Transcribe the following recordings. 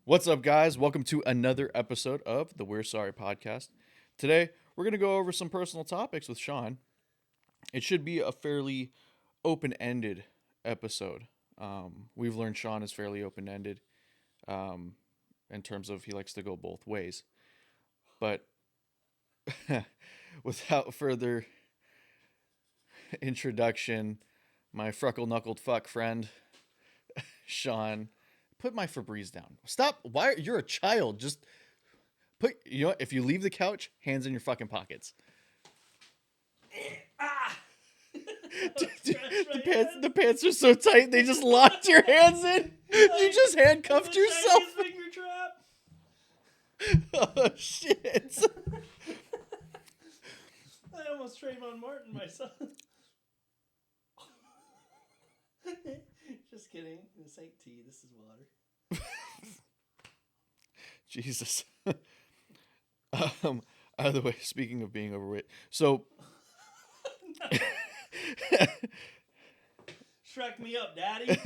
What's up, guys? Welcome to another episode of the We're Sorry podcast. Today, we're going to go over some personal topics with Sean. It should be a fairly open ended episode. We've learned Sean is fairly open ended in terms of he likes to go both ways. But without further introduction, my freckle knuckled fuck friend, Sean. Put my Febreze down. Stop. Why? You're a child. Just put. You know what? If you leave the couch, hands in your fucking pockets. The pants are so tight they just locked your hands in. You just handcuffed yourself. Finger trap. Oh shit! I almost Trayvon Martin myself. Just kidding. This ain't tea. This is water. Jesus. Either way, speaking of being overweight, so Shrek me up, daddy.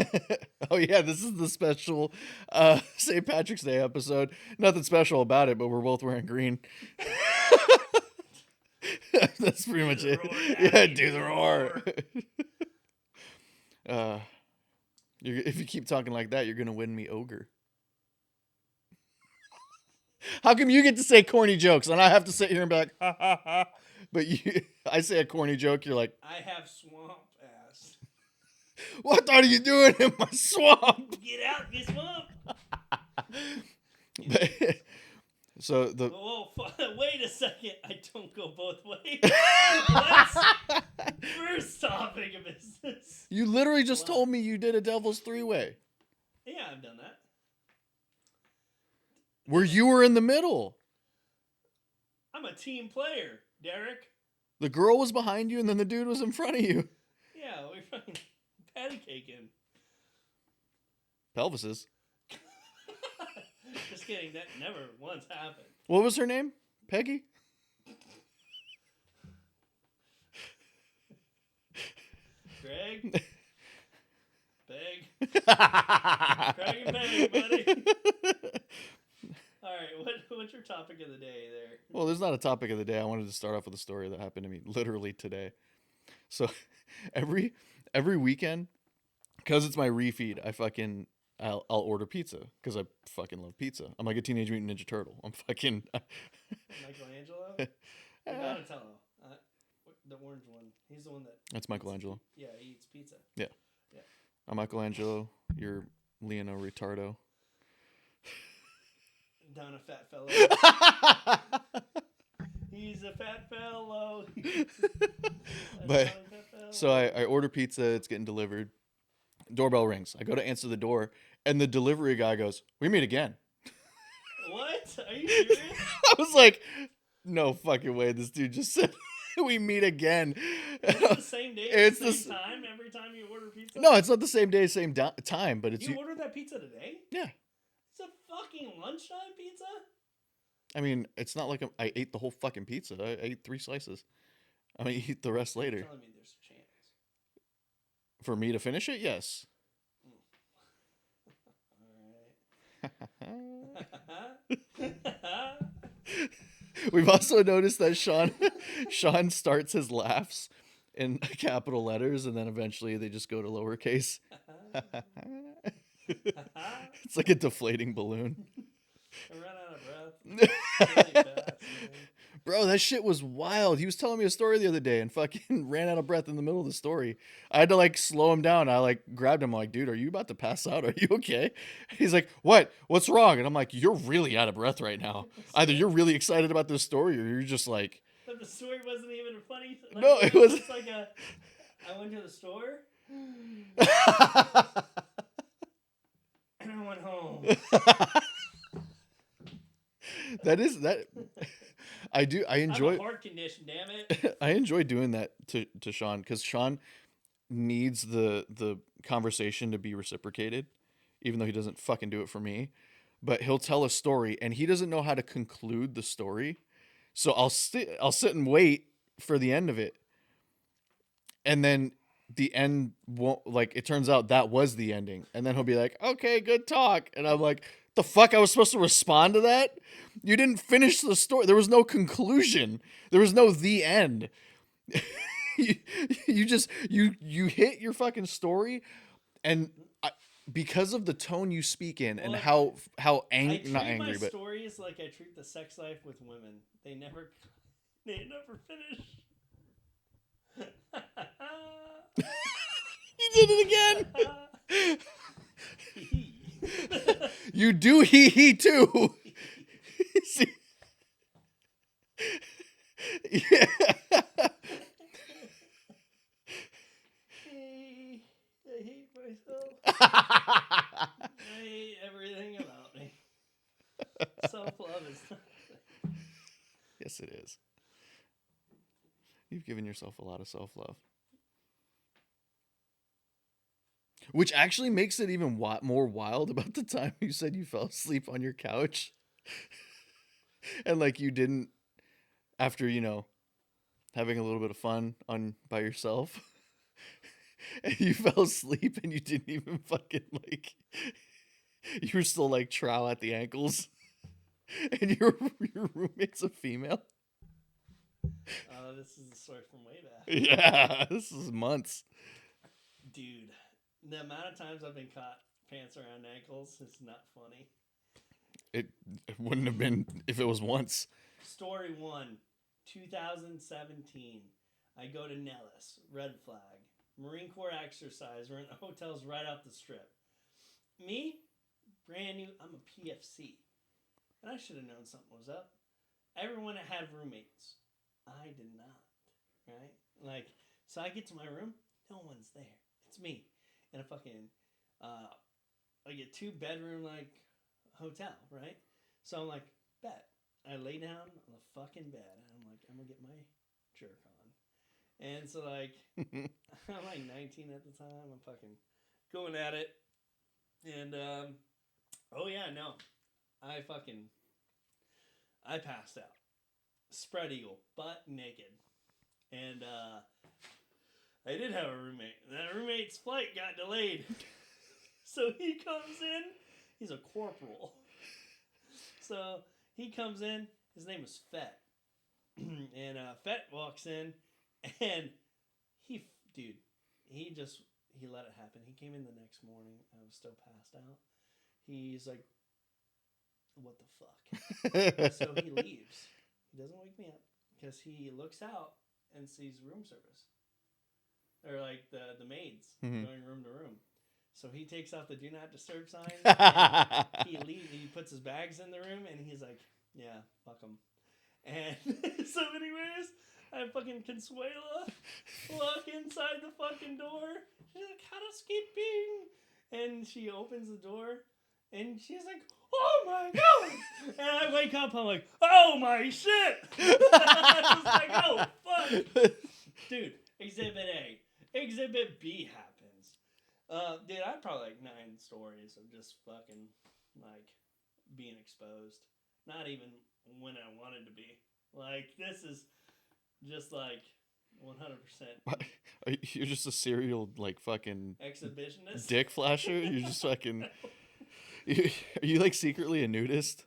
oh yeah, this is the special St. Patrick's Day episode. Nothing special about it, but we're both wearing green. That's pretty much it. Yeah, do the roar. If you keep talking like that, you're gonna win me ogre. How come you get to say corny jokes and I have to sit here and be like, ha ha ha? But I say a corny joke, you're like, I have swamp ass. what are you doing in my swamp? Get out, get swamp. So the Whoa, wait a second. I don't go both ways. What? First topic of business. you literally just told me you did a devil's three-way Yeah, I've done that. where you were in the middle. I'm a team player, Derek. The girl was behind you and then the dude was in front of you. Yeah, we're fucking patty caking. Pelvises. Just kidding. That never once happened. What was her name? Peggy? Greg? Beg? Craig and Beg, buddy. All right, what's your topic of the day there? Well, there's not a topic of the day. I wanted to start off with a story that happened to me literally today. So every weekend, because it's my refeed, I'll order pizza because I fucking love pizza. I'm like a Teenage Mutant Ninja Turtle. I'm fucking Michelangelo? Donatello. The orange one. He's the one that... That's Michelangelo. Yeah, he eats pizza. Yeah. I'm Michelangelo. You're Leonardo Ritardo. Down a fat fellow. He's a fat fellow. But so I order pizza. It's getting delivered. Doorbell rings. I go to answer the door, and the delivery guy goes, "We meet again." What? Are you serious? I was like, "No fucking way!" This dude just said, "We meet again." Is it the same day, It's the the same time every time you order pizza? No, it's not the same day, same time, but it's You ordered that pizza today? yeah. It's a fucking lunchtime pizza? I mean, it's not like I ate the whole fucking pizza. I ate 3 slices. I'm gonna eat the rest later. You're telling me there's a chance. For me to finish it, yes. Alright. We've also noticed that Sean starts his laughs in capital letters, and then eventually they just go to lowercase. It's like a deflating balloon. I ran out of breath. Really fast, man. Bro, that shit was wild. He was telling me a story the other day and fucking ran out of breath in the middle of the story. I had to like slow him down. I like grabbed him like, dude, are you about to pass out? Are you okay? He's like, what? What's wrong? And I'm like, you're really out of breath right now. Either you're really excited about this story or you're just like... But the story wasn't even funny. Like, No, it was... It's like I went to the store and I went home. that I enjoy I have a heart condition, damn it. I enjoy doing that to Sean because Sean needs the conversation to be reciprocated, even though he doesn't fucking do it for me. But he'll tell a story and he doesn't know how to conclude the story, so I'll sit and wait for the end of it, and then the end won't, like, it turns out that was the ending, and then he'll be like, okay, good talk, and I'm like, The fuck? I was supposed to respond to that? You didn't finish the story. There was no conclusion. There was no the end. you, you just you hit your fucking story, and because of the tone you speak in and Well, how I angry, treat not angry, my but stories like I treat the sex life with women. They never finish. you did it again. You do he too. See? Yeah. I hate myself. I hate everything about me. Self-love is not. Yes, it is. You've given yourself a lot of self-love. Which actually makes it even more wild about the time you said you fell asleep on your couch. And like you didn't, after, having a little bit of fun by yourself. And you fell asleep and you didn't even fucking you were still like trowel at the ankles. And your roommate's a female. This is a story from way back. Yeah, this is months. Dude, the amount of times I've been caught pants around ankles is not funny. It wouldn't have been if it was once. Story 1, 2017. I go to Nellis, Red Flag, Marine Corps exercise. We're in hotels right off the strip. Me, brand new, I'm a PFC. And I should have known something was up. Everyone had roommates. I did not. Right? So I get to my room, no one's there. It's me. In a fucking, like a 2-bedroom, hotel, right? So I'm like, bet. I lay down on the fucking bed, and I'm like, I'm gonna get my jerk on. And so, I'm like 19 at the time. I'm fucking going at it. And, oh yeah, no. I passed out. Spread eagle, butt naked. And, I did have a roommate. That roommate's flight got delayed. So he comes in. He's a corporal. So he comes in. His name is Fett. And Fett walks in. And he let it happen. He came in the next morning. I was still passed out. He's like, what the fuck? So he leaves. He doesn't wake me up. Because he looks out and sees room service. Or the maids going room to room. So he takes off the do not disturb sign. And he leaves. He puts his bags in the room and he's like, yeah, fuck him. And so anyways, I fucking Consuela walk inside the fucking door. She's like, housekeeping. And she opens the door and she's like, oh my god. And I wake up, I'm like, oh my shit. I was like, oh fuck. Dude, Exhibit A. Exhibit B happens. Dude, I have probably 9 stories of just fucking being exposed. Not even when I wanted to be. This is just 100%. You're just a serial fucking Exhibitionist? dick flasher? You're just fucking. Are you secretly a nudist?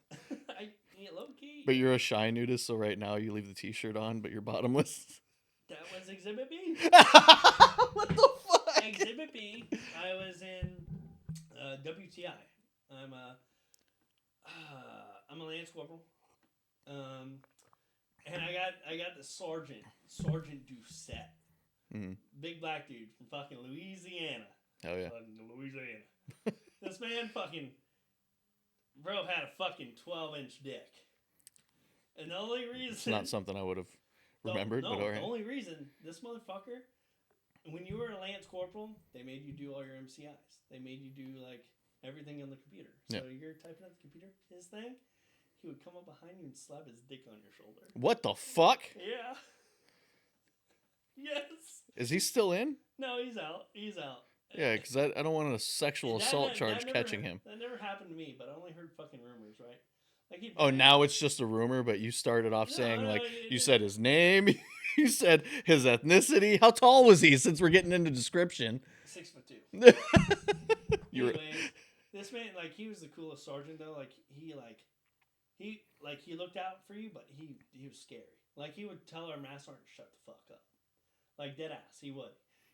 Low key. But you're a shy nudist, so right now you leave the t-shirt on, but you're bottomless. That was Exhibit B. What the fuck? Exhibit B. I was in WTI. I'm a Lance Corporal. And I got the Sergeant Doucette. Mm-hmm. Big black dude from fucking Louisiana. Hell yeah. Fucking Louisiana. This man bro had a fucking 12-inch dick. And the only reason... It's not something I would have remembered, but alright. The only reason, this motherfucker, when you were a Lance Corporal, they made you do all your MCIs. They made you do, everything on the computer. So you're typing on the computer, his thing, he would come up behind you and slap his dick on your shoulder. What the fuck? Yeah. Yes. Is he still in? No, he's out. Yeah, because I don't want a sexual assault charge catching him. That never happened to me, but I only heard fucking rumors, right? Now it's just a rumor, but you started off saying, you said his name, you said his ethnicity. How tall was he, since we're getting into description? 6'2". Anyway, This man, like, he was the coolest sergeant though. He looked out for you, but he was scary. Like, he would tell our mass sergeant to shut the fuck up. Like, dead ass, he would.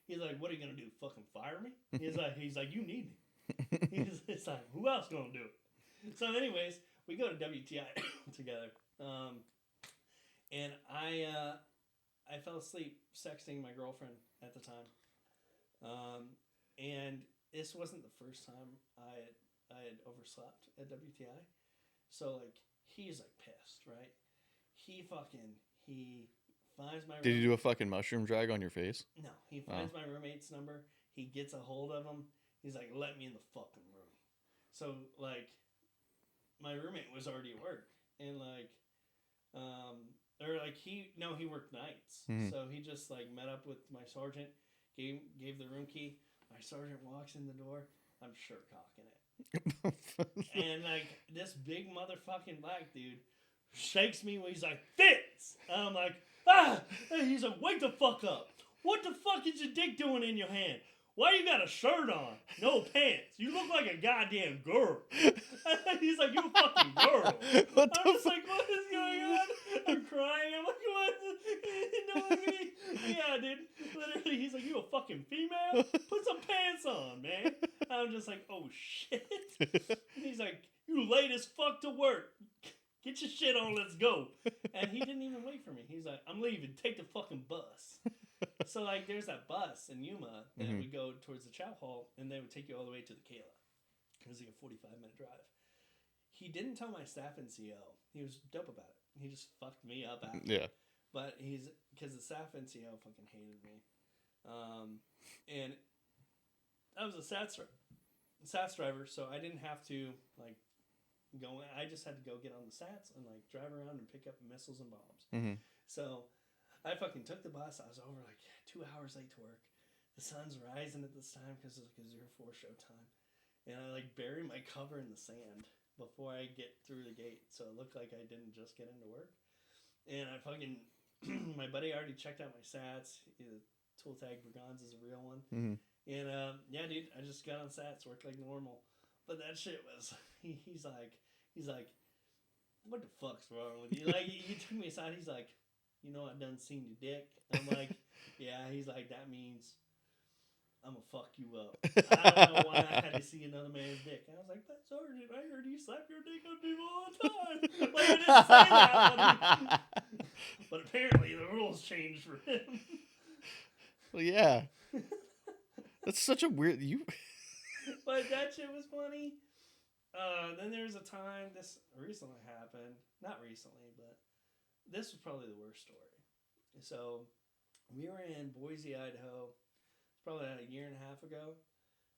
He's like, what are you gonna do? Fucking fire me? He's like, you need me. It's like, who else gonna do it? So, anyways, we go to WTI together, and I fell asleep sexting my girlfriend at the time, and this wasn't the first time I had overslept at WTI, so like he's like pissed, right? He finds my. Did you do a fucking mushroom drag on your face? No, he finds my roommate's number. He gets a hold of him. He's like, "Let me in the fucking room." So like, my roommate was already at work, and like, he worked nights, so he just like met up with my sergeant, gave the room key. My sergeant walks in the door. I'm shirt cocking it, and like this big motherfucking black dude shakes me when he's like, "Fitz!" And I'm like, "Ah!" And he's like, "Wake the fuck up! What the fuck is your dick doing in your hand? Why you got a shirt on? No pants. You look like a goddamn girl." He's like, "You a fucking girl." What I'm just like, "What is going on?" I'm crying. I'm like, "What?" No, I mean, yeah, dude. Literally, he's like, "You a fucking female? Put some pants on, man." I'm just like, "Oh shit." And he's like, "You late as fuck to work. Get your shit on. Let's go." And he didn't even wait for me. He's like, "I'm leaving. Take the fucking bus." So like, there's that bus in Yuma that would go towards the chow hall, and they would take you all the way to the Kayla. It was like a 45-minute drive. He didn't tell my staff NCO. He was dope about it. He just fucked me up after. Yeah. But because the staff NCO fucking hated me. And I was a SATS driver, so I didn't have to like go. I just had to go get on the SATs and like drive around and pick up missiles and bombs. So I fucking took the bus. I was over like 2 hours late to work. The sun's rising at this time because it's 04 show time. And I like bury my cover in the sand before I get through the gate. So it looked like I didn't just get into work. And I fucking, my buddy already checked out my SATs. Tool Tag Bergans is a real one. And yeah, dude, I just got on SATs, worked like normal. But that shit was, he's like, "What the fuck's wrong with you?" Like, he took me aside. He's like, "You know, I done seen your dick." I'm like, "Yeah." He's like, "That means I'm gonna fuck you up." I don't know why I had to see another man's dick. And I was like, "But Sergeant, I heard you slap your dick on people all the time." Like, I didn't say that, but apparently the rules changed for him. Well, yeah. That's such a weird... But that shit was funny. Then there was a time, this recently happened. Not recently, but this was probably the worst story. So we were in Boise, Idaho. It's probably a year and a half ago.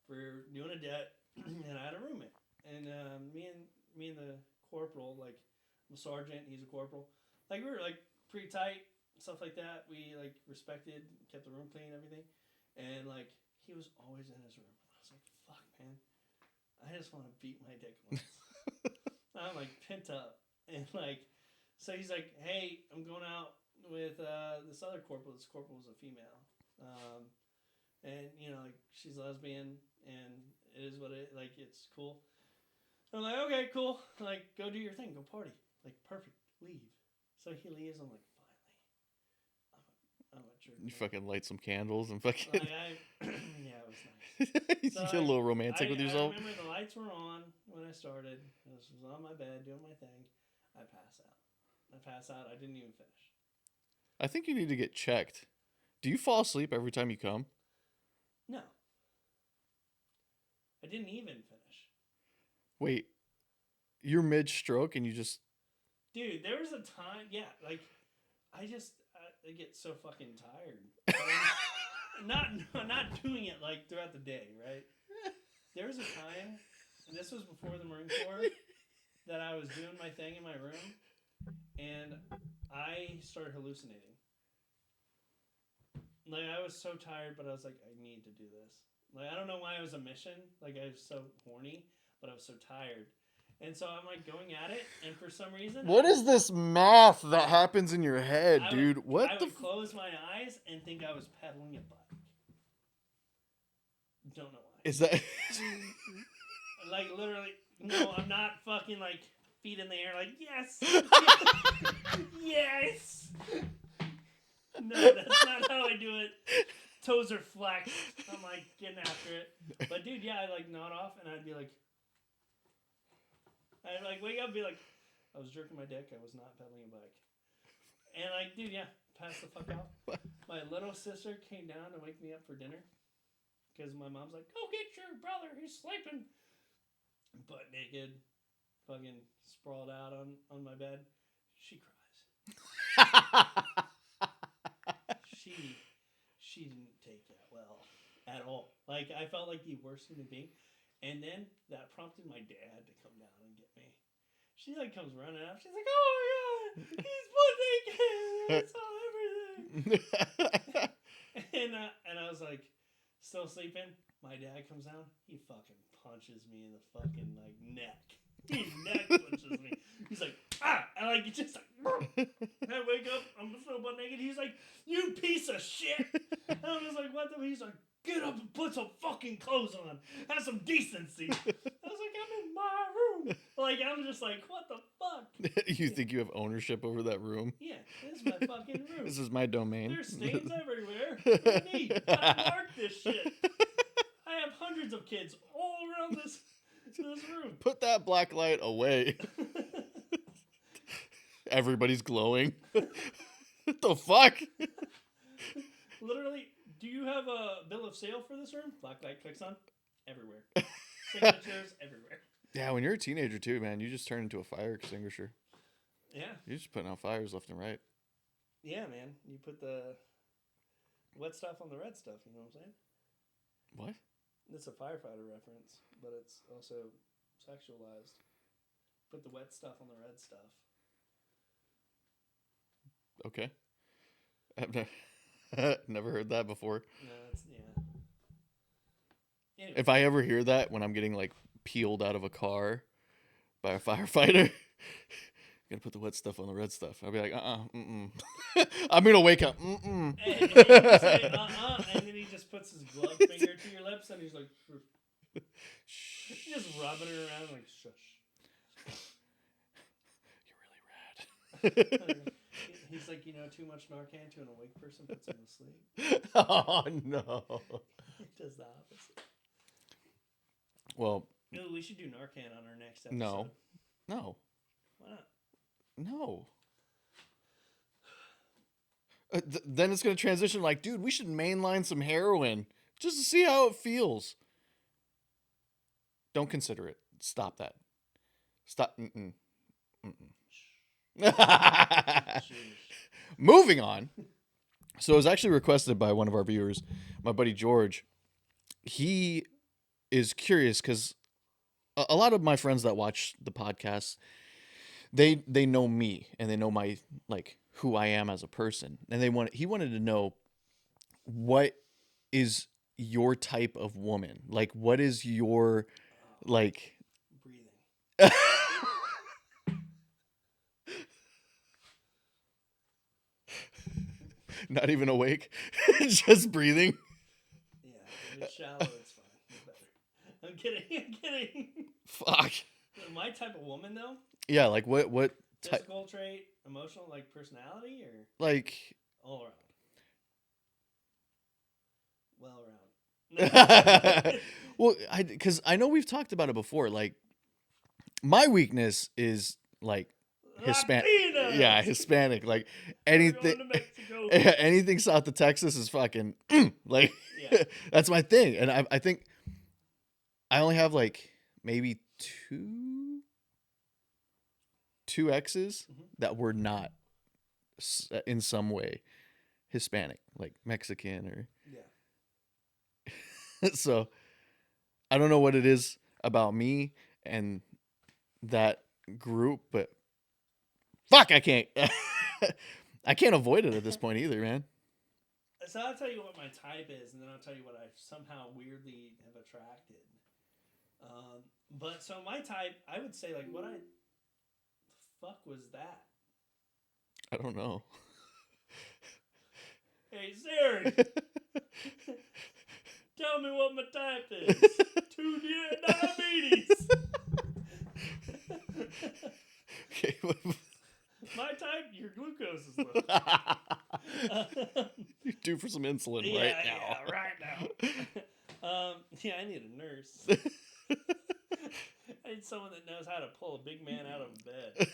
We were doing a det, and I had a roommate. And me and the corporal, like, I'm a sergeant, he's a corporal. Like, we were like pretty tight, stuff like that. We like respected, kept the room clean, everything. And like, he was always in his room. I was like, "Fuck, man, I just want to beat my dick once." I'm like pent up, and like, so he's like, "Hey, I'm going out with this other corporal." This corporal was a female, and you know, like, she's lesbian, and it is what it like. It's cool. I'm like, "Okay, cool. Like, go do your thing. Go party. Like, perfect. Leave." So he leaves. I'm like, "I'm a jerk." You fucking light some candles and fucking... Like, yeah, it was nice. You get a little romantic with yourself. I remember the lights were on when I started. I was on my bed doing my thing. I pass out. I didn't even finish. I think you need to get checked. Do you fall asleep every time you come? No. I didn't even finish. Wait. You're mid-stroke and you just... Dude, there was a time... Yeah, like, I get so fucking tired. Not doing it, like, throughout the day, right? There was a time, and this was before the Marine Corps, that I was doing my thing in my room, and I started hallucinating. Like, I was so tired, but I was like, I need to do this. Like, I don't know why it was a mission. Like, I was so horny, but I was so tired. And so I'm, like, going at it, and for some reason... What is this math that happens in your head, dude? I would close my eyes and think I was pedaling a bike. Don't know why. Is that... like literally, no, I'm not fucking like feet in the air, like yes, yes. No, that's not how I do it. Toes are flexed. I'm like getting after it. But dude, yeah, I'd like nod off and I'd be like, I'd like wake up and be like, I was jerking my dick. I was not pedaling a bike. And like, dude, yeah, pass the fuck out. My little sister came down to wake me up for dinner because my mom's like, go get your brother. He's sleeping. Butt naked, fucking sprawled out on my bed. She cries. She didn't take that well at all. Like I felt like the worst human being. And then that prompted my dad to come down and get me. She like comes running up. She's like, "Oh my god, he's butt naked. It's all everything." and I was like, still sleeping. My dad comes down. He fucking punches me in the fucking like neck. He neck punches me. He's like, ah, and like it's just like, I wake up. I'm still butt naked. He's like, you piece of shit. And I was like, what the? He's like, get up and put some fucking clothes on. Have some decency. I was like, I'm in my room. Like, I'm just like, what the fuck? You think you have ownership over that room? Yeah, this is my fucking room. This is my domain. There's stains everywhere. What do you need? I marked this shit. I have hundreds of kids all around this room. Put that black light away. Everybody's glowing. What the fuck? Literally, do you have a bill of sale for this room? Black light clicks on everywhere. Signatures everywhere. Yeah, when you're a teenager too, man, you just turn into a fire extinguisher. Yeah. You're just putting out fires left and right. Yeah, man. You put the wet stuff on the red stuff, you know what I'm saying? What? It's a firefighter reference, but it's also sexualized. Put the wet stuff on the red stuff. Okay. I've never heard that before. No, it's, yeah. Anyway. If I ever hear that when I'm getting like peeled out of a car by a firefighter, gonna put the wet stuff on the red stuff. I'll be like, I'm gonna wake up. And you say, and then he just puts his glove finger to your lips and he's like, just rubbing it around like, shush. You're really rad. He's like, too much Narcan to an awake person puts him to sleep. Oh no. It does the opposite. Well, Ooh, we should do Narcan on our next episode. No. Why not? No. Then it's going to transition like, dude, we should mainline some heroin just to see how it feels. Don't consider it. Stop that. Stop. Moving on. So it was actually requested by one of our viewers, my buddy George. He is curious because a lot of my friends that watch the podcast, they know me and they know my like who I am as a person, and he wanted to know, what is your type of woman? Like, what is your like breathing? Not even awake, just breathing. Yeah, if it's shallow, it's fine. It's better. I'm kidding. Fuck. My type of woman, though? Yeah, like what Physical trait, emotional, like personality, or like all around? Well around. Well, because I know we've talked about it before. Like, my weakness is like Hispanic. Yeah, Hispanic. Like anything south of Texas is fucking like. Yeah. That's my thing, and I think I only have like maybe two exes that were not in some way Hispanic, like Mexican or. Yeah. So I don't know what it is about me and that group, but fuck, I can't avoid it at this point either, man. So I'll tell you what my type is, and then I'll tell you what I somehow weirdly have attracted. But so my type, I would say, like, the fuck was that? I don't know. Hey, Siri, tell me what my type is. 2 diabetes. for some insulin Yeah, right now. yeah, right now. Yeah, I need a nurse. I need someone that knows how to pull a big man out of bed.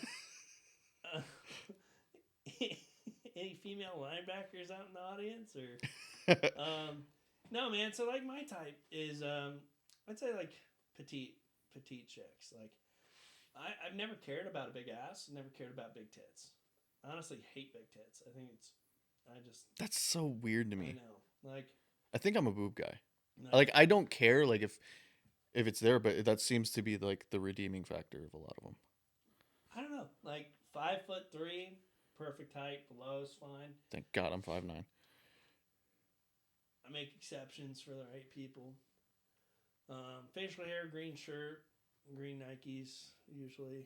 Any female linebackers out in the audience, or no, man. So like my type is I'd say like petite chicks. Like I've never cared about a big ass. Never cared about big tits. I honestly hate big tits. I think it's I just That's so weird to I me. know like I think I'm a boob guy. no, Like I don't care like if it's there, but that seems to be like the redeeming factor of a lot of them. I don't know like 5'3", perfect height. Below is fine. Thank God I'm 5'9". I make exceptions for the right people. Facial hair, green shirt, green Nikes usually.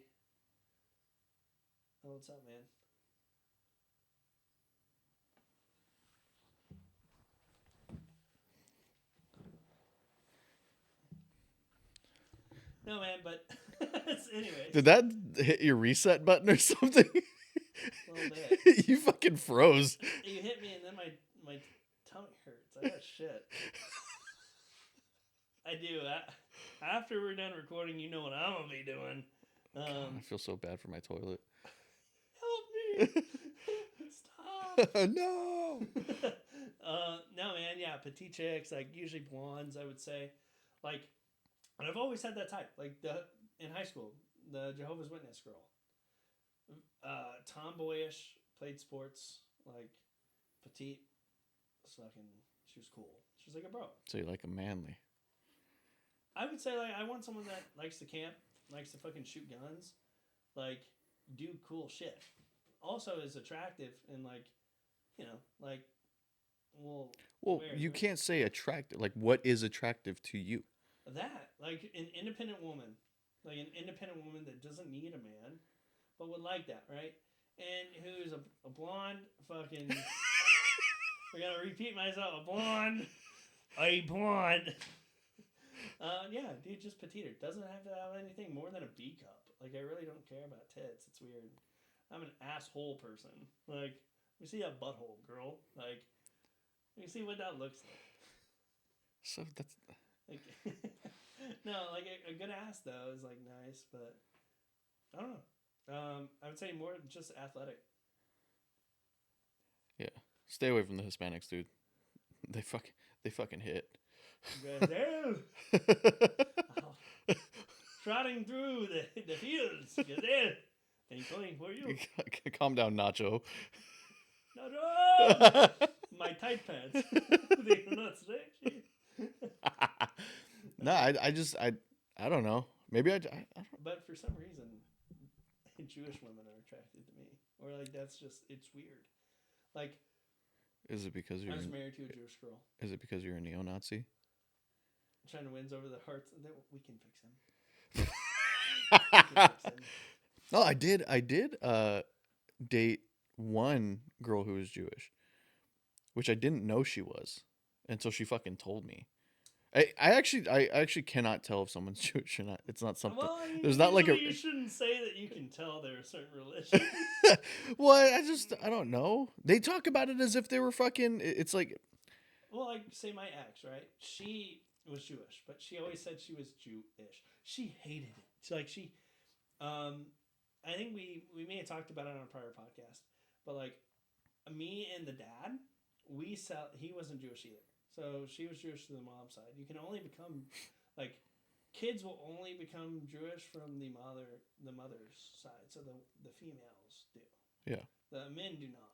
Oh, what's up, man? No, man, but anyways. Did that hit your reset button or something? A little bit. You fucking froze. You hit me, and then my tummy hurts. I got shit. I do. After we're done recording, you know what I'm gonna be doing. God, I feel so bad for my toilet. Help me! Stop! No. No, man. Yeah, petite chicks, like usually blondes. I would say, like, and I've always had that type. Like in high school, the Jehovah's Witness girl, tomboyish, played sports, like petite. Fucking, she was cool. She was like a bro. So you like a manly? I would say like I want someone that likes to camp, likes to fucking shoot guns, like do cool shit. Also is attractive and like, you know, like, well, You can't say attractive. Like, what is attractive to you? that like an independent woman, that doesn't need a man, but would like that, right? And who's a blonde fucking. We're gonna repeat myself. A blonde. Yeah, dude, just petite. Doesn't have to have anything more than a B cup. Like, I really don't care about tits. It's weird. I'm an asshole person. Like, you see a butthole, girl. Like, you see what that looks like. So that's. Like, no, like a good ass though is like nice, but I don't know. I would say more just athletic. Yeah, stay away from the Hispanics, dude. They fucking hit. Gazelle. Trotting through the fields, gazelle, and going for you. Calm down, Nacho. Nacho! My tight pants. They are not stretchy. No, I don't know. Maybe I don't. But for some reason, Jewish women are attracted to me, or like it's weird. Like, Is it because I was married to a Jewish girl. Is it because you're a neo-Nazi? Trying to win over the hearts. We can fix him. We can fix him. No, I did date one girl who was Jewish, which I didn't know she was until she fucking told me. I actually cannot tell if someone's Jewish or not. It's not something. Well, There's not like a. You shouldn't say that you can tell they're a certain religion. Well, I don't know. They talk about it as if they were fucking. It's like. Well, like say my ex, right? She was Jewish, but she always said she was Jewish. She hated it. I think we may have talked about it on a prior podcast, but like me and the dad, he wasn't Jewish either. So she was Jewish to the mom side. You can only become, like, kids will only become Jewish from the mother's side. So the females do. Yeah. The men do not.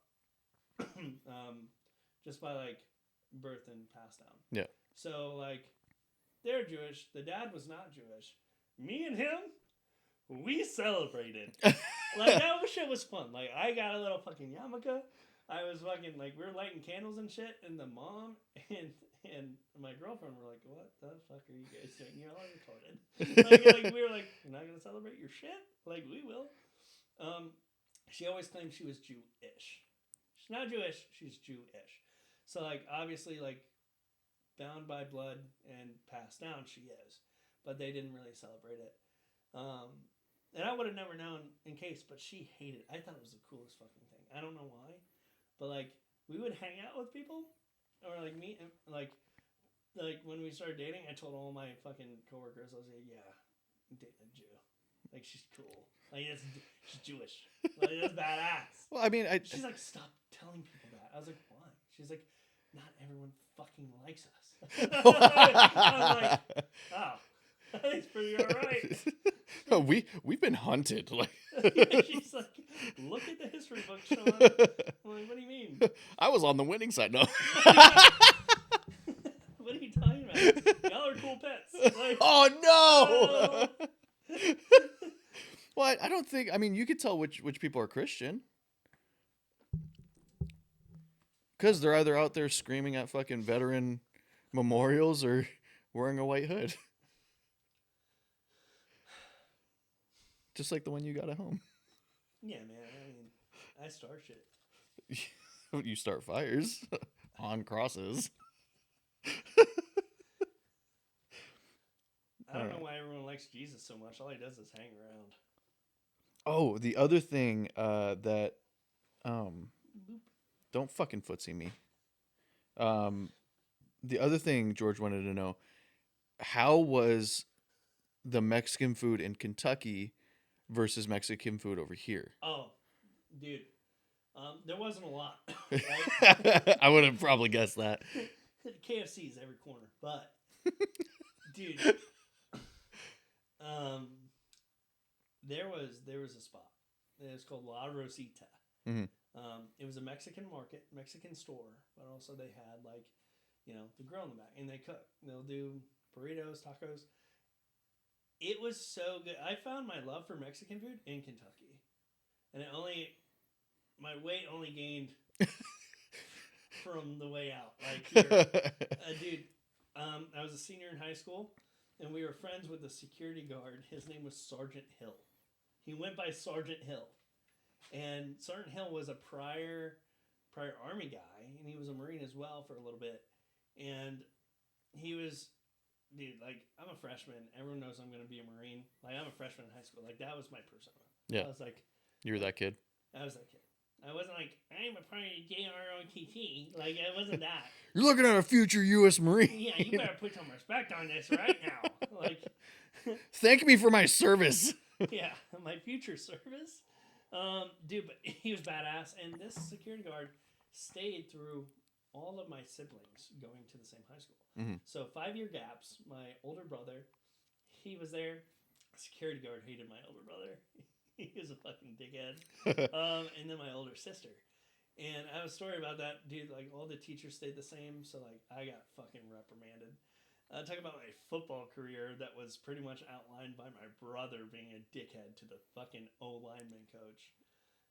Just by like birth and passed down. Yeah. So like, they're Jewish. The dad was not Jewish. Me and him, we celebrated. Like that shit was fun. Like I got a little fucking yarmulke. I was fucking like we were lighting candles and shit, and the mom and my girlfriend were like, "What the fuck are you guys doing? You're all retarded." like we were like, "You're not gonna celebrate your shit? Like we will." She always claimed she was Jewish. She's not Jewish. She's Jewish. So like obviously like bound by blood and passed down, she is, but they didn't really celebrate it. And I would have never known in case, but she hated it. I thought it was the coolest fucking thing. I don't know why. But like we would hang out with people or like me, like when we started dating, I told all my fucking coworkers, I was like, yeah, I'm dating a Jew. Like, she's cool. Like, she's Jewish. Like, that's badass. Well, I mean, She's like, stop telling people that. I was like, why? She's like, not everyone fucking likes us. I was like, oh, that's pretty alright. We've been hunted. Like, she's like, look at the history book, Sean. I'm like, what do you mean? I was on the winning side. No. What are you talking about? Y'all are cool pets. Like, oh no! Well, I don't think. I mean, you could tell which people are Christian because they're either out there screaming at fucking veteran memorials or wearing a white hood, just like the one you got at home. Yeah, man. I mean, I start shit. You start fires on crosses. I don't know why everyone likes Jesus so much. All he does is hang around. Oh, the other thing that don't fucking footsie me. The other thing George wanted to know, how was the Mexican food in Kentucky versus Mexican food over here? Oh, dude. There wasn't a lot. Right? I would have probably guessed that. KFC's every corner, but dude, there was a spot. It was called La Rosita. Mm-hmm. It was a Mexican market, Mexican store, but also they had like, the grill in the back, and they cook. They'll do burritos, tacos. It was so good. I found my love for Mexican food in Kentucky, and my weight only gained from the way out. Like, here. Dude, I was a senior in high school, and we were friends with the security guard. His name was Sergeant Hill. He went by Sergeant Hill. And Sergeant Hill was a prior Army guy, and he was a Marine as well for a little bit. And he was, dude, like, I'm a freshman. Everyone knows I'm going to be a Marine. Like, I'm a freshman in high school. Like, that was my persona. Yeah. I was like... You were that kid? I was that kid. I wasn't like, I'm a part of JROTC. Like, I wasn't that. You're looking at a future U.S. Marine. Yeah, you better put some respect on this right now. Like, thank me for my service. Yeah, my future service. Dude, but he was badass. And this security guard stayed through all of my siblings going to the same high school. Mm-hmm. So 5-year gaps. My older brother, he was there. Security guard hated my older brother. He was a fucking dickhead. And then my older sister. And I have a story about that, dude. Like, all the teachers stayed the same, so, like, I got fucking reprimanded. Talk about my football career that was pretty much outlined by my brother being a dickhead to the fucking O-lineman coach.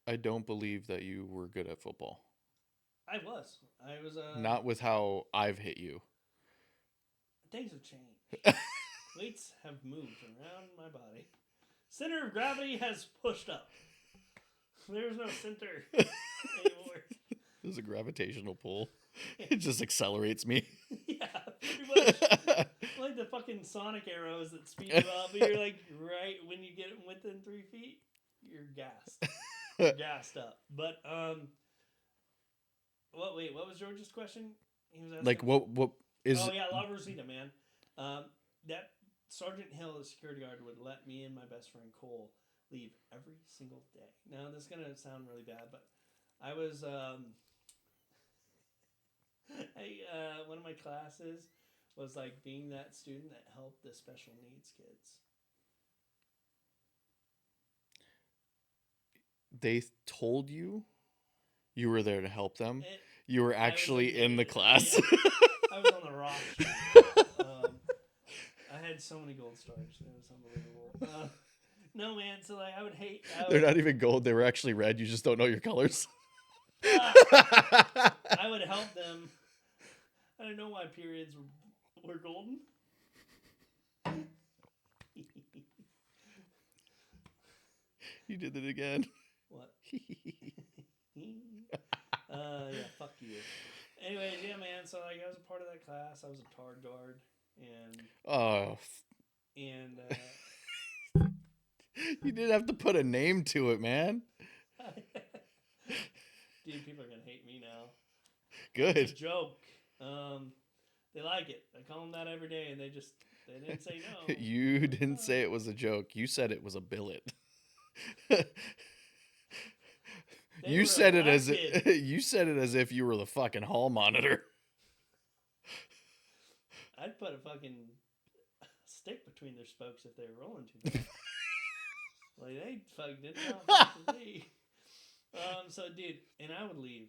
I don't believe that you were good at football. I was. Not with how I've hit you. Things have changed. Weights have moved around my body. Center of gravity has pushed up. There's no center anymore. There's a gravitational pull. It just accelerates me. Yeah, pretty much. Like the fucking Sonic arrows that speed you up, but you're like, right when you get within 3 feet, you're gassed. You're gassed up. But, what was George's question? He was asking, like, what is... Oh, yeah, La Rosita, man. That Sergeant Hill, the security guard, would let me and my best friend Cole leave every single day. Now, this is going to sound really bad, but I was, one of my classes was like being that student that helped the special needs kids. They told you were there to help them? You were actually in the class? Yeah, I was on the roster. I had so many gold stars. It was unbelievable. No, man. So, like, I would hate... They're not even gold. They were actually red. You just don't know your colors. I would help them. I don't know why periods were golden. You did it again. What? Yeah, fuck you. Anyways, yeah, man. So, like, I was a part of that class. I was a TARD guard, and you didn't have to put a name to it, man. dude, people are gonna hate me now. Good. It's a joke. They like it. I call them that every day, and they didn't say no. You didn't say it was a joke. You said it was a billet. They You were said it as elected. you said it as if you were the fucking hall monitor. I'd put a fucking stick between their spokes if they were rolling too fast. Like they fucking did not fuck with me. So dude, and I would leave.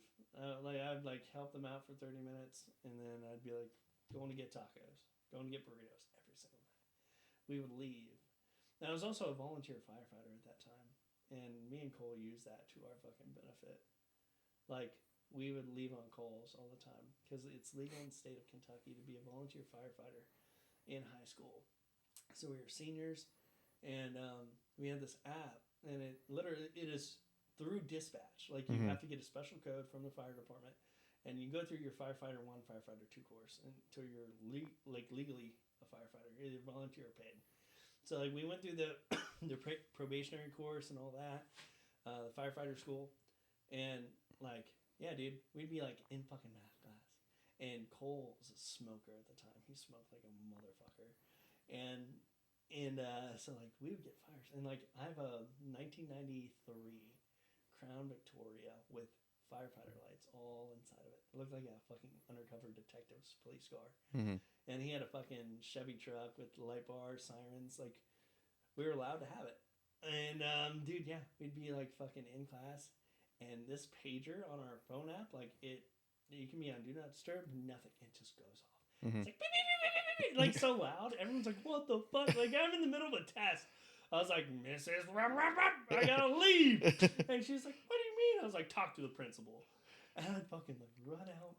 Like I'd like help them out for 30 minutes, and then I'd be like going to get tacos, going to get burritos every single night. We would leave. Now I was also a volunteer firefighter at that time, and me and Cole used that to our fucking benefit. Like we would leave on calls all the time because it's legal in the state of Kentucky to be a volunteer firefighter in high school. So we were seniors, and we had this app, and it is through dispatch. Like you Mhm. have to get a special code from the fire department, and you go through your firefighter 1, firefighter 2 course until you're legally a firefighter, either volunteer or paid. So like we went through the probationary course and all that, the firefighter school, and like yeah, dude, we'd be like in fucking math class, and Cole was a smoker at the time. He smoked like a motherfucker, and so like we would get fires, and like I have a 1993 Crown Victoria with firefighter lights all inside of it. It looked like a fucking undercover detective's police car. Mhm. And he had a fucking Chevy truck with light bars, sirens. Like we were allowed to have it. And dude, yeah, we'd be like fucking in class, and this pager on our phone app, like you can be on do not disturb, nothing, it just goes off. Mhm. It's like beep, beep, beep, beep, beep, beep, like so loud. Everyone's like, "What the fuck?" Like I'm in the middle of a test. I was like, "Mrs. I gotta leave," and she's like, "What do you mean?" I was like, "Talk to the principal," and I'd fucking like run out,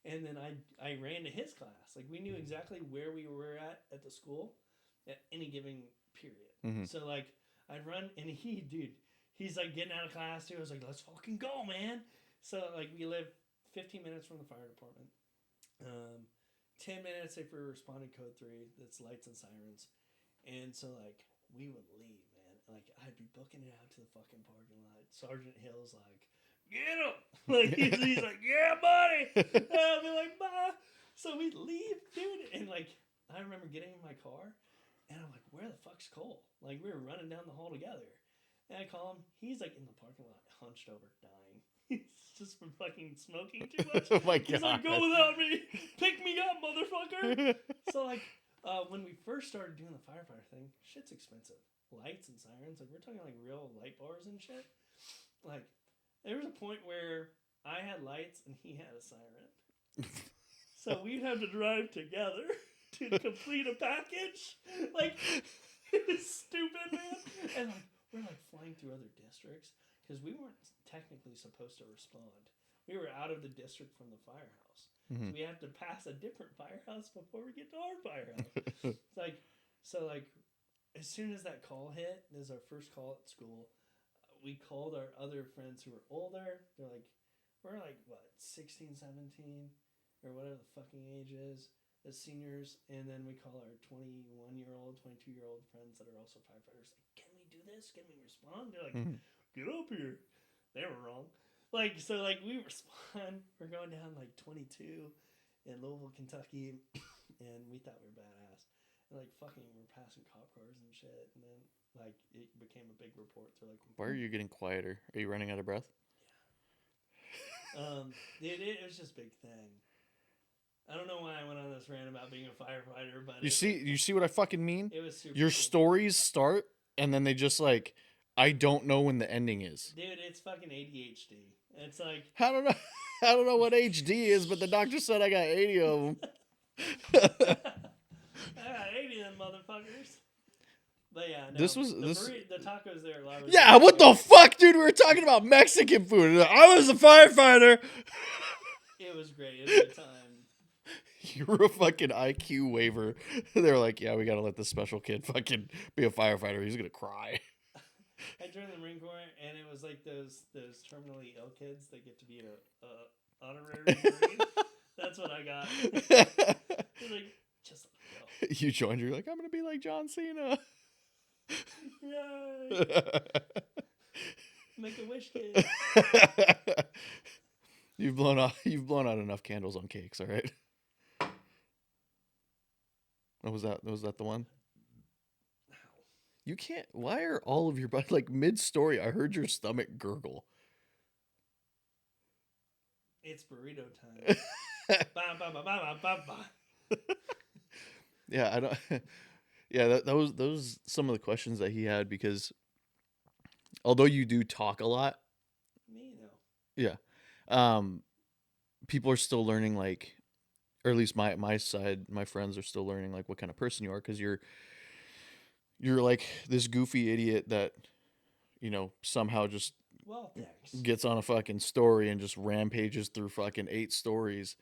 and then I ran to his class. Like we knew exactly where we were at the school at any given period. Mhm. So like I'd run, and he's like getting out of class too. I was like, "Let's fucking go, man!" So like we live 15 minutes from the fire department. 10 minutes if we're responding code 3, that's lights and sirens. And so like we would leave, man. Like I'd be booking it out to the fucking parking lot. Sergeant Hill's like, "Get him!" Like he's like, "Yeah, buddy." And I'd be like, "Bye." So we'd leave, dude, and like I remember getting in my car, and I'm like, "Where the fuck's Cole?" Like we were running down the hall together, and I call him. He's like in the parking lot, hunched over, dying. He's just from fucking smoking too much. Oh my He's like, god. "Go without me. Pick me up, motherfucker." So like when we first started doing the firefighter thing, shit's expensive. Lights and sirens, like we're talking like real light bars and shit. Like there was a point where I had lights and he had a siren, so we'd have to drive together to complete a package. Like it was stupid, man. And like we're like flying through other districts because we weren't technically supposed to respond. We were out of the district from the firehouse. Mhm. So we have to pass a different firehouse before we get to our firehouse. Like as soon as that call hit, this is our first call at school. We called our other friends who were older. They're like, we're like what, 16, 17, or whatever the fucking age is, as seniors, and then we call our 21-year-old, 22-year-old friends that are also firefighters. Like, can we do this? Can we respond? They're like, Mhm. get up here. They were wrong. Like so, like we respond. We're going down like 22 in Louisville, Kentucky, and we thought we were badass. And like fucking, we're passing cop cars and shit. And then like it became a big report. They're like, Why are you getting quieter? Are you running out of breath? dude, it was just a big thing. I don't know why I went on this rant about being a firefighter, but You see what I fucking mean? it was super Your cool. stories start and then they just like I don't know when the ending is. Dude, it's fucking ADHD. It's like I don't know. I don't know what HD is, but the doctor said I got 80 of them. I got 80 of them motherfuckers. But yeah, no, the tacos there. Yeah, what the fuck, dude? We were talking about Mexican food. I was a firefighter. It was great. It was a good time. You were a fucking IQ waiver. They're like, yeah, we gotta let this special kid fucking be a firefighter. He's gonna cry. I joined the Marine Corps, and it was like those terminally ill kids that get to be a honorary Marine. That's what I got. Like, just let me go. You joined. You're like, I'm gonna be like John Cena. Yay! Make a wish, kid. You've blown out enough candles on cakes, all right? Was that the one? Ow. You can't. Why are all of your like mid story? I heard your stomach gurgle. It's burrito time. Ba, ba, ba, ba, ba, ba, ba. Yeah, I don't. Yeah, those some of the questions that he had because although you do talk a lot, Me no. yeah, um, people are still learning like, or at least my side, my friends are still learning like what kind of person you are because you're like this goofy idiot that somehow just Well, thanks. gets on a fucking story and just rampages through fucking 8 stories.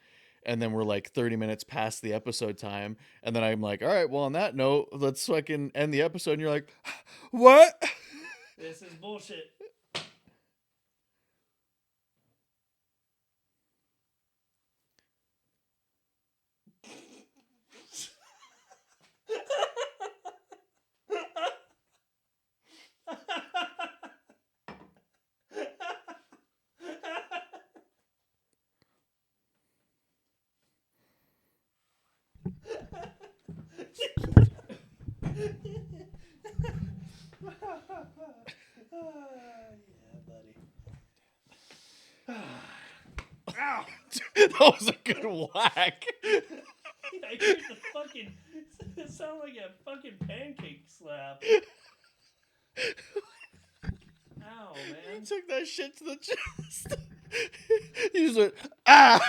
And then we're like 30 minutes past the episode time. And then I'm like, all right, well, on that note, let's fucking end the episode. And you're like, what? This is bullshit. Yeah, buddy. Ow! That was a good whack. I heard the fucking. It sounded like a fucking pancake slap. Ow, You man. took that shit to the chest. You just went, ah!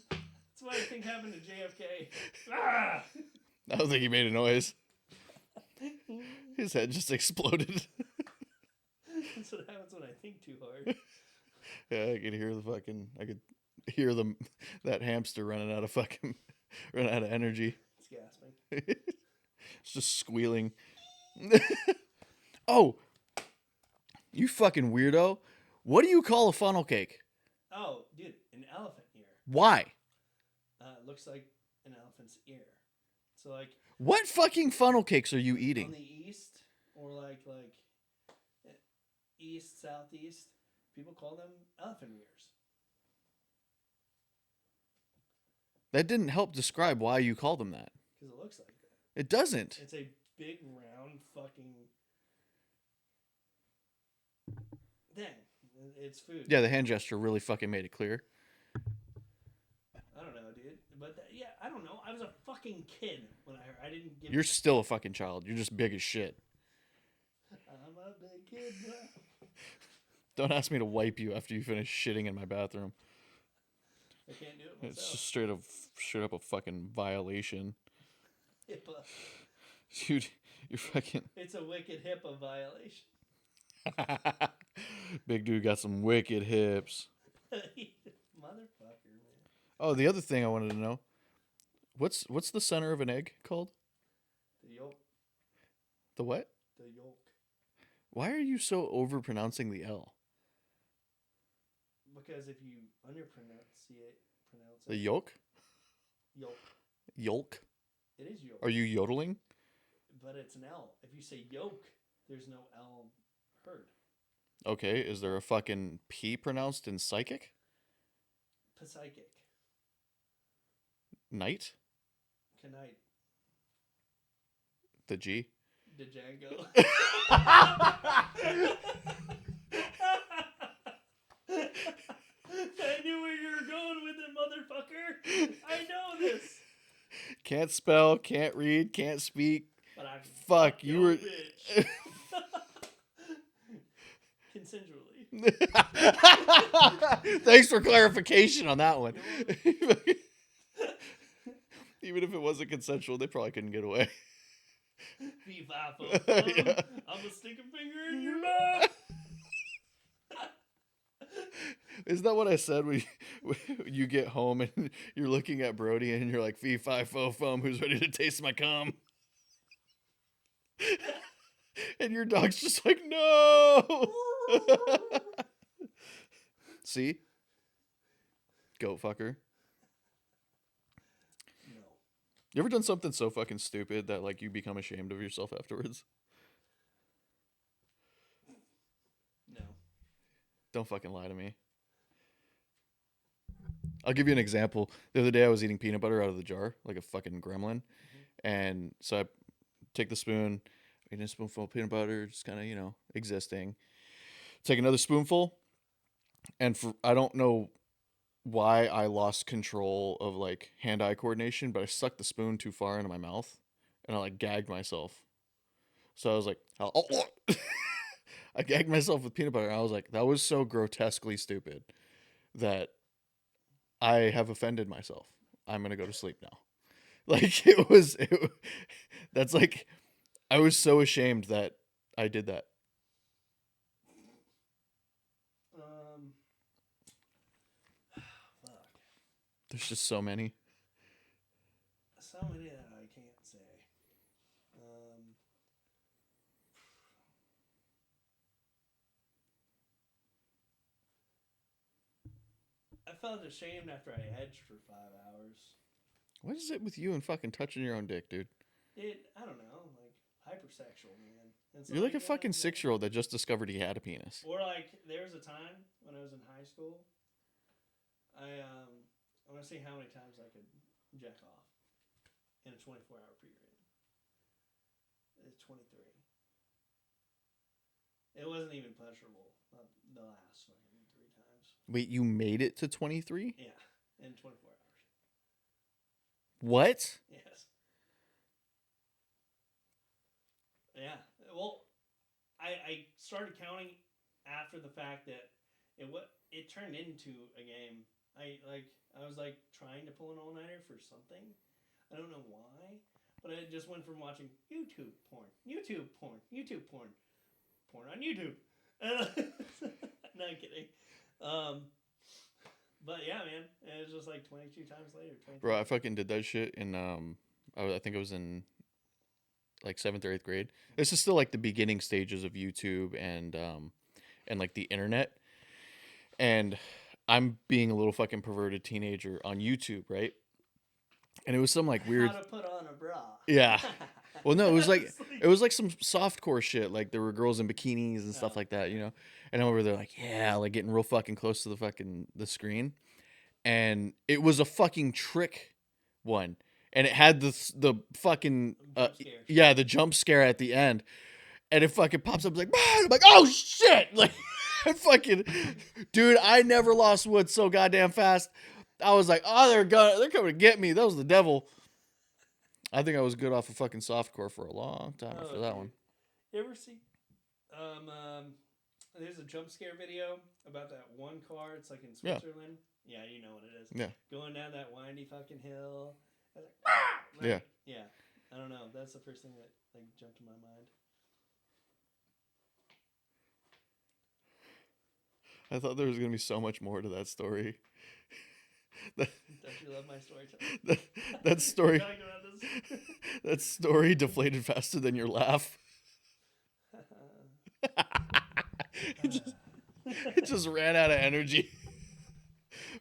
That's what I think happened to JFK. Ah! I don't think he made a noise. His head just exploded. That's what happens when I think too hard. Yeah, I could hear that hamster running out of energy. It's gasping. It's just squealing. Oh, you fucking weirdo. What do you call a funnel cake? Oh, dude, an elephant ear. Why? It looks like an elephant's ear. So like What fucking funnel cakes are you on eating? the east or like east, southeast, people call them elephant ears. That didn't help describe why you call them that. Because it looks like that. It doesn't. It's a big round fucking thing. It's food. Yeah, the hand gesture really fucking made it clear. I don't know, dude. But yeah, I don't know. I was a fucking kid when I heard. I didn't give. You're still a fucking child. You're just big as shit. I'm a big kid now. Don't ask me to wipe you after you finish shitting in my bathroom. I can't do it It's myself. just straight up a fucking violation. HIPAA. Dude, you're fucking... It's a wicked HIPAA violation. Big dude got some wicked hips. Motherfucker, man. Oh, the other thing I wanted to know. What's the center of an egg called? The yolk. The what? The yolk. Why are you so over pronouncing the L? Because if you underpronounce it, The yolk? yolk. Yolk? It is yolk. Are you yodeling? But it's an L. If you say yolk, there's no L heard. Okay, is there a fucking P pronounced in psychic? Psychic. Night? Knight. The G? Django. I knew where you were going with it, motherfucker. I know this. Can't spell, can't read, can't speak. But I Fuck, you were... bitch. Consensually. Thanks for clarification on that one. Even if it wasn't consensual, they probably couldn't get away. Yeah. I'm gonna stick a finger in your mouth. Isn't that what I said when you get home and you're looking at Brody and you're like, fee, fi, fo, fum, who's ready to taste my cum? And your dog's just like, no. See? Goat fucker. No. You ever done something so fucking stupid that like you become ashamed of yourself afterwards? No. Don't fucking lie to me. I'll give you an example. The other day I was eating peanut butter out of the jar, like a fucking gremlin. And so I take the spoon, eat a spoonful of peanut butter, just kind of, existing. Take another spoonful, and I don't know why I lost control of like hand-eye coordination, but I sucked the spoon too far into my mouth, and I like gagged myself. So I was like, oh. I gagged myself with peanut butter. And I was like, that was so grotesquely stupid that I have offended myself. I'm gonna go to sleep now. Like that's like I was so ashamed that I did that. Fuck. There's just so many. So many that I can't say. I felt ashamed after I edged for 5 hours. What is it with you and fucking touching your own dick, dude? I don't know, like hypersexual, man. You're like a fucking 6-year-old that just discovered he had a penis. Or like, there was a time when I was in high school. I want to see how many times I could jack off in a 24-hour period. It's 23. It wasn't even pleasurable. Not the last fucking 3 times. Wait, you made it to 23? Yeah, in 24 hours. What? Yes. Yeah. Well, I started counting after the fact that it turned into a game. I was like trying to pull an all-nighter for something. I don't know why, but I just went from watching YouTube porn on YouTube. No, I'm kidding. But yeah, man, it was just like 22 times later. Bro, I fucking did that shit in I think I was in like 7th or 8th grade. This is still like the beginning stages of YouTube and like the internet. And I'm being a little fucking perverted teenager on YouTube, right? And it was some like weird How to put on a bra. Yeah. Well, no, it was like some softcore shit. Like there were girls in bikinis and stuff like that, And over there, like, yeah, like getting real fucking close to the screen, and it was a fucking trick one, and it had the fucking the jump scare at the end, and it fucking pops up like, I'm like, oh shit, like, fucking, dude, I never lost wood so goddamn fast. I was like, oh, they're coming to get me. That was the devil. I think I was good off of fucking softcore for a long time after that one. You ever see? There's a jump scare video about that one car. It's like in Switzerland. Yeah, you know what it is. Yeah. Going down that windy fucking hill. Yeah. Yeah. I don't know. That's the first thing that like jumped to my mind. I thought there was gonna be so much more to that story. Don't you love my storytelling? That story. That story deflated faster than your laugh. it just ran out of energy.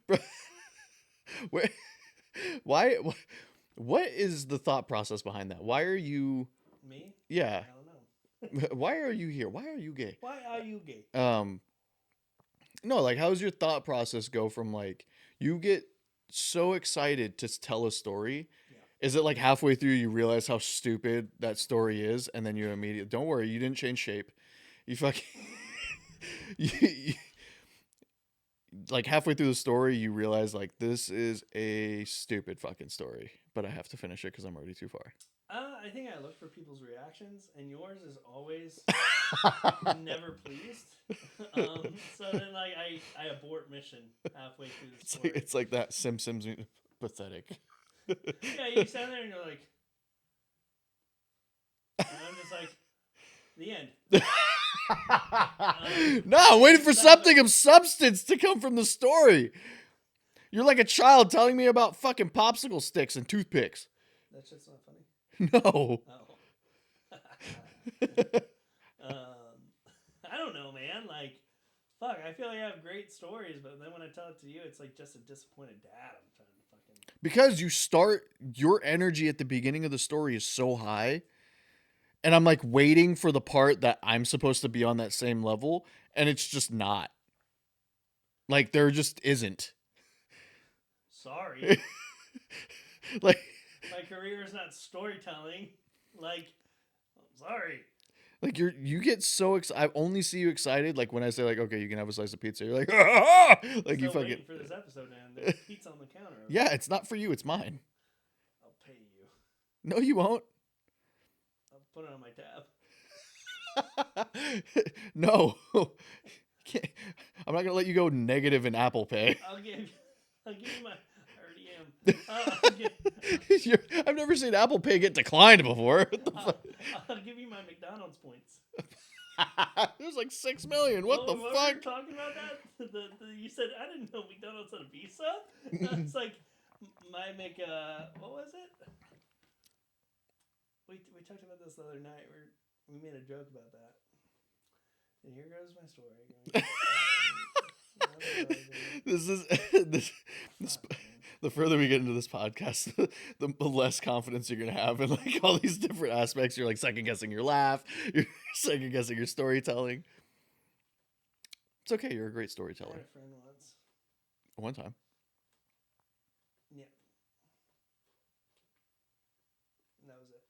Bro, why? What is the thought process behind that? Why are you? Me? Yeah. I don't know. Why are you here? Why are you gay? Why are you gay? No, like, how's your thought process go from like you get so excited to tell a story? Yeah. Is it like halfway through you realize how stupid that story is, and then you immediately don't worry, you didn't change shape. You fucking like halfway through the story you realize like this is a stupid fucking story, but I have to finish it because I'm already too far. I think I look for people's reactions, and yours is always never pleased. So then, like, I abort mission halfway through the story. It's like that Simpsons pathetic. Yeah, you stand there and you're like, and I'm just like, the end. No, I'm waiting for something of substance to come from the story. You're like a child telling me about fucking popsicle sticks and toothpicks. That shit's not funny. No. Oh. I don't know, man. Like, fuck, I feel like I have great stories, but then when I tell it to you, it's like just a disappointed dad. I'm trying to fucking... Because your energy at the beginning of the story is so high, and I'm like waiting for the part that I'm supposed to be on that same level, and it's just not. Like, there just isn't. sorry. Like, My career is not storytelling. Like, I'm sorry. like you get so excited. I only see you excited like when I say like, okay, you can have a slice of pizza. You're like, ah! Like you Still fucking. waiting for this episode to end. There's pizza on the counter. Yeah, it's not for you. It's mine. I'll pay you. No, you won't. I'll put it on my tab. No. I'm not gonna let you go negative in Apple Pay. I'll give you my. I already am. I've never seen Apple Pay get declined before. What the fuck? I'll give you my McDonald's points. There's like 6 million. What the What fuck? were you talking about that? You said I didn't know McDonald's had a Visa. It's like my what was it? We talked about this the other night. We made a joke about that. And here goes my story. This the further we get into this podcast, the less confidence you're gonna have in like all these different aspects. You're like second guessing your laugh. You're second guessing your storytelling. It's okay. You're a great I storyteller. had a friend once. One time. Yeah. And that was it.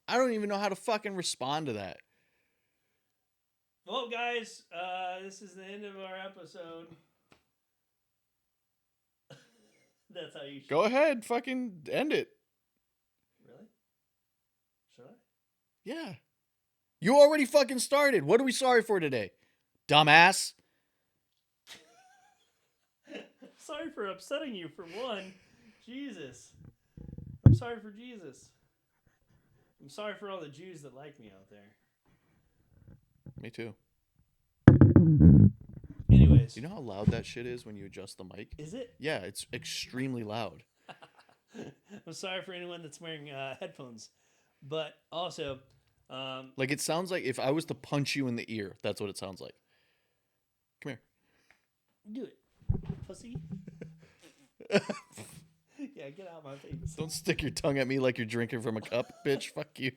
I don't even know how to fucking respond to that. Well, guys, this is the end of our episode. That's how you should. Go ahead, fucking end it. Really? Should I? Yeah. You already fucking started. What are we sorry for today? Dumbass. Sorry for upsetting you, for one. Jesus. I'm sorry for Jesus. I'm sorry for all the Jews that like me out there. Me too. Anyways. Do you know how loud that shit is when you adjust the mic? Is it? Yeah, it's extremely loud. I'm sorry for anyone that's wearing headphones. But also... like, it sounds like if I was to punch you in the ear, that's what it sounds like. Come here. do it, pussy. Yeah, get out of my face. Don't stick your tongue at me like you're drinking from a cup, bitch. Fuck you.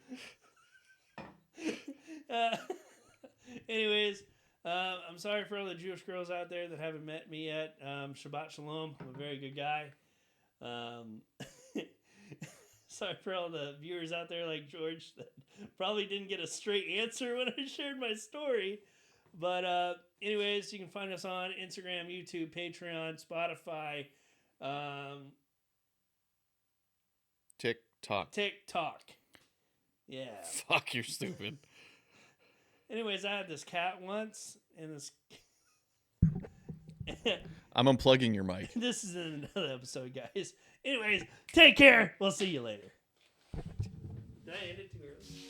Anyways, I'm sorry for all the Jewish girls out there that haven't met me yet. Shabbat Shalom. I'm a very good guy. Sorry for all the viewers out there like George that probably didn't get a straight answer when I shared my story. But anyways, you can find us on Instagram, YouTube, Patreon, Spotify, TikTok. Yeah. Fuck, you're stupid. Anyways, I had this cat once, and this... I'm unplugging your mic. This is another episode, guys. Anyways, take care. We'll see you later. Did I end it too early?